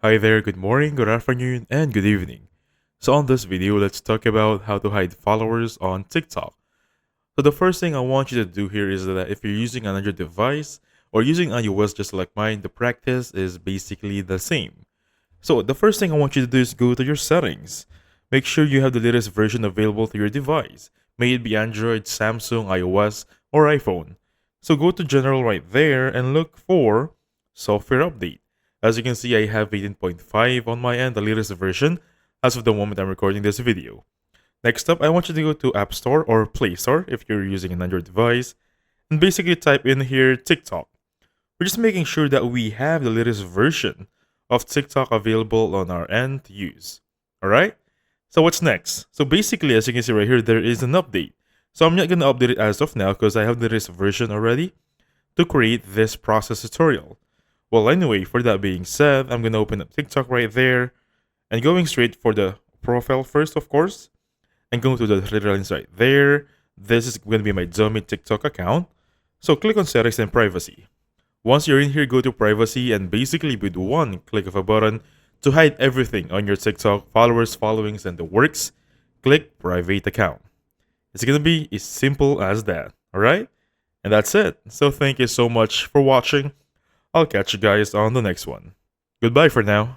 Hi there, good morning, good afternoon, and good evening. So on this video, let's talk about how to hide followers on TikTok. So the first thing I want you to do here is that if you're using another device or using iOS just like mine, the practice is basically the same. So the first thing I want you to do is go to your settings. Make sure you have the latest version available to your device. May it be Android, Samsung, iOS, or iPhone. So go to General right there and look for Software Update. As you can see, I have 18.5 on my end, the latest version, as of the moment I'm recording this video. Next up, I want you to go to App Store or Play Store if you're using an Android device, and basically type in here TikTok. We're just making sure that we have the latest version of TikTok available on our end to use. Alright? So what's next? So basically, as you can see right here, there is an update. So I'm not going to update it as of now because I have the latest version already to create this process tutorial. Well, anyway, for that being said, I'm going to open up TikTok right there and going straight for the profile first, of course, and go to the three lines right there. This is going to be my dummy TikTok account. So click on settings and privacy. Once you're in here, go to privacy and basically with one click of a button to hide everything on your TikTok, followers, followings, and the works, click private account. It's gonna be as simple as that, alright? And that's it. So thank you so much for watching. I'll catch you guys on the next one. Goodbye for now.